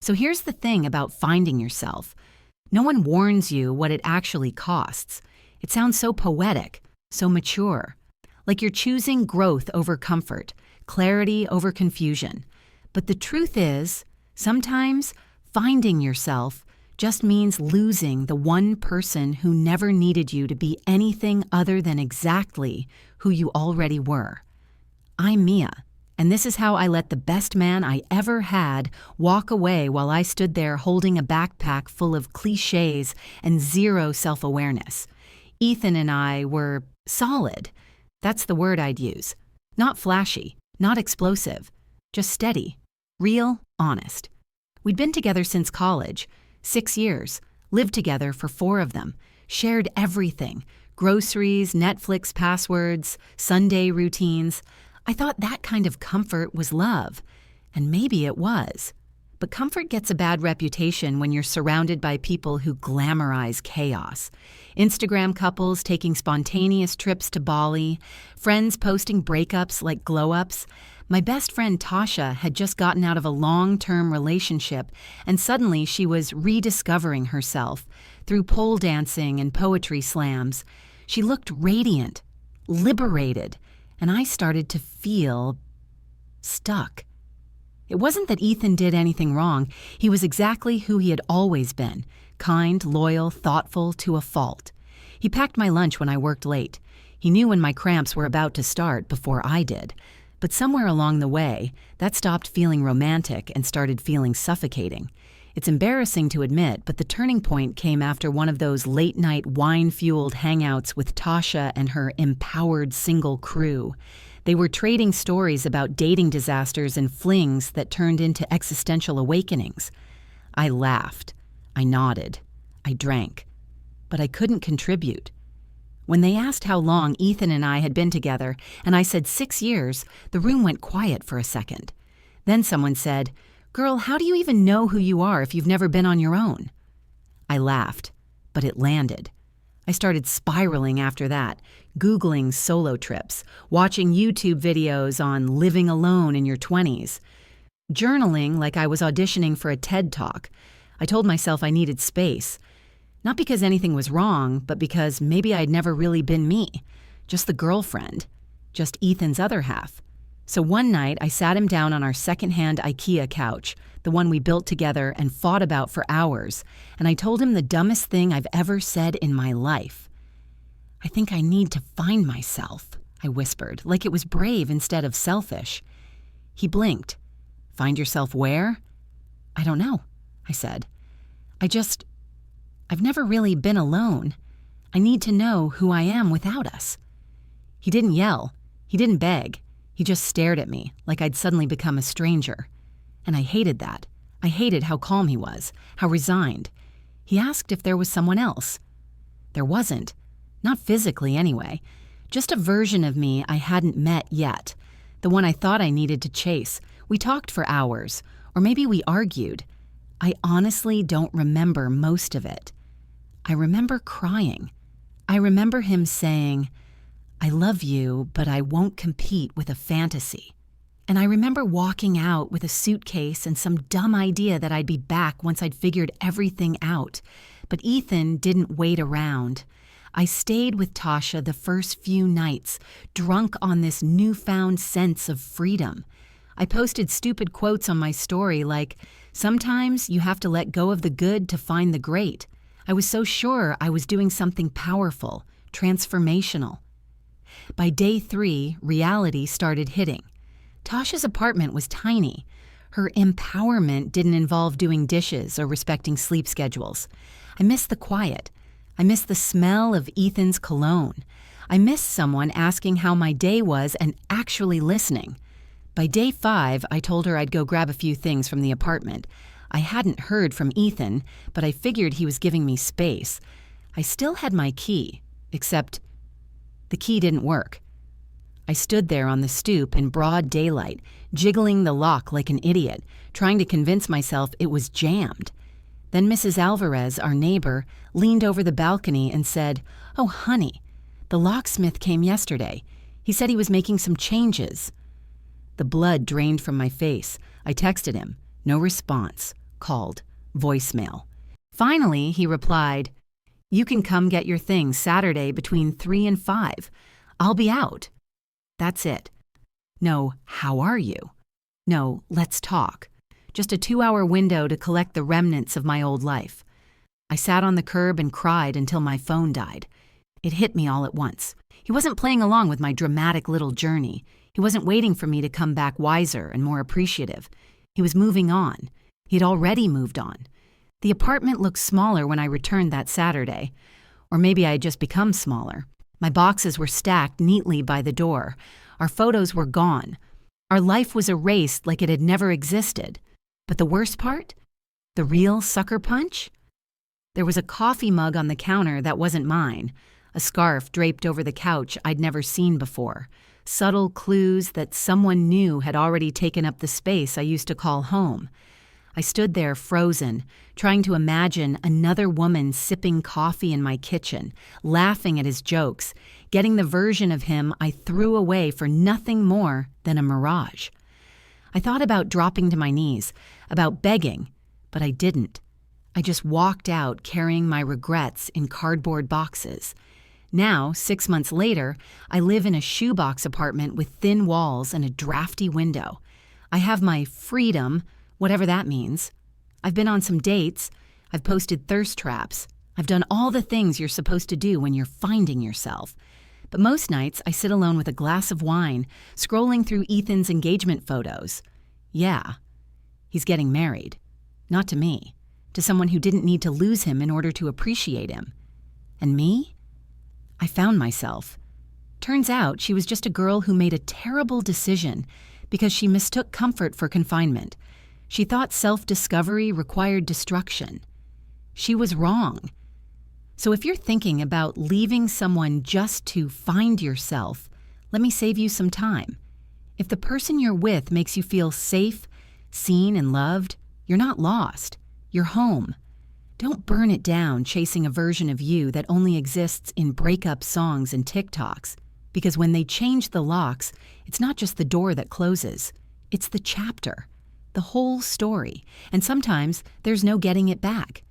So here's the thing about finding yourself. No one warns you what it actually costs. It sounds so poetic, so mature. Like you're choosing growth over comfort, clarity over confusion. But the truth is, sometimes finding yourself just means losing the one person who never needed you to be anything other than exactly who you already were. I'm Mia, and this is how I let the best man I ever had walk away while I stood there holding a backpack full of cliches and zero self-awareness. Ethan and I were solid. That's the word I'd use. Not flashy, not explosive, just steady, real, honest. We'd been together since college, 6 years, lived together for 4 of them, shared everything, groceries, Netflix passwords, Sunday routines. I thought that kind of comfort was love, and maybe it was. But comfort gets a bad reputation when you're surrounded by people who glamorize chaos. Instagram couples taking spontaneous trips to Bali, friends posting breakups like glow-ups. My best friend Tasha had just gotten out of a long-term relationship, and suddenly she was rediscovering herself through pole dancing and poetry slams. She looked radiant, liberated, and I started to feel stuck. It wasn't that Ethan did anything wrong. He was exactly who he had always been, kind, loyal, thoughtful to a fault. He packed my lunch when I worked late. He knew when my cramps were about to start before I did. But somewhere along the way, that stopped feeling romantic and started feeling suffocating. It's embarrassing to admit, but the turning point came after one of those late-night wine-fueled hangouts with Tasha and her empowered single crew. They were trading stories about dating disasters and flings that turned into existential awakenings. I laughed. I nodded. I drank. But I couldn't contribute. When they asked how long Ethan and I had been together, and I said 6 years, the room went quiet for a second. Then someone said, "Girl, how do you even know who you are if you've never been on your own?" I laughed, but it landed. I started spiraling after that, Googling solo trips, watching YouTube videos on living alone in your 20s, journaling like I was auditioning for a TED Talk. I told myself I needed space. Not because anything was wrong, but because maybe I'd never really been me, just the girlfriend, just Ethan's other half. So one night, I sat him down on our secondhand IKEA couch, the one we built together and fought about for hours, and I told him the dumbest thing I've ever said in my life. "I think I need to find myself," I whispered, like it was brave instead of selfish. He blinked. "Find yourself where?" "I don't know," I said. I've never really been alone. I need to know who I am without us." He didn't yell. He didn't beg. He just stared at me, like I'd suddenly become a stranger. And I hated that. I hated how calm he was, how resigned. He asked if there was someone else. There wasn't. Not physically, anyway. Just a version of me I hadn't met yet. The one I thought I needed to chase. We talked for hours. Or maybe we argued. I honestly don't remember most of it. I remember crying. I remember him saying, "I love you, but I won't compete with a fantasy." And I remember walking out with a suitcase and some dumb idea that I'd be back once I'd figured everything out. But Ethan didn't wait around. I stayed with Tasha the first few nights, drunk on this newfound sense of freedom. I posted stupid quotes on my story like, "Sometimes you have to let go of the good to find the great." I was so sure I was doing something powerful, transformational. By day 3, reality started hitting. Tasha's apartment was tiny. Her empowerment didn't involve doing dishes or respecting sleep schedules. I missed the quiet. I missed the smell of Ethan's cologne. I missed someone asking how my day was and actually listening. By day 5, I told her I'd go grab a few things from the apartment. I hadn't heard from Ethan, but I figured he was giving me space. I still had my key, except the key didn't work. I stood there on the stoop in broad daylight, jiggling the lock like an idiot, trying to convince myself it was jammed. Then Mrs. Alvarez, our neighbor, leaned over the balcony and said, "Oh, honey, the locksmith came yesterday. He said he was making some changes." The blood drained from my face. I texted him. No response. called, voicemail. Finally, he replied, "You can come get your things Saturday between 3 and 5. I'll be out." That's it. No, "How are you?" No, "Let's talk." Just a 2-hour window to collect the remnants of my old life. I sat on the curb and cried until my phone died. It hit me all at once. He wasn't playing along with my dramatic little journey. He wasn't waiting for me to come back wiser and more appreciative. He was moving on. He'd already moved on. The apartment looked smaller when I returned that Saturday. Or maybe I had just become smaller. My boxes were stacked neatly by the door. Our photos were gone. Our life was erased like it had never existed. But the worst part? The real sucker punch? There was a coffee mug on the counter that wasn't mine, a scarf draped over the couch I'd never seen before, subtle clues that someone new had already taken up the space I used to call home. I stood there frozen, trying to imagine another woman sipping coffee in my kitchen, laughing at his jokes, getting the version of him I threw away for nothing more than a mirage. I thought about dropping to my knees, about begging, but I didn't. I just walked out carrying my regrets in cardboard boxes. Now, 6 months later, I live in a shoebox apartment with thin walls and a drafty window. I have my freedom, whatever that means. I've been on some dates. I've posted thirst traps. I've done all the things you're supposed to do when you're finding yourself. But most nights, I sit alone with a glass of wine, scrolling through Ethan's engagement photos. Yeah, he's getting married. Not to me. To someone who didn't need to lose him in order to appreciate him. And me? I found myself. Turns out she was just a girl who made a terrible decision because she mistook comfort for confinement. She thought self-discovery required destruction. She was wrong. So if you're thinking about leaving someone just to find yourself, let me save you some time. If the person you're with makes you feel safe, seen, and loved, you're not lost. You're home. Don't burn it down chasing a version of you that only exists in breakup songs and TikToks. Because when they change the locks, it's not just the door that closes. It's the chapter, the whole story. And sometimes there's no getting it back.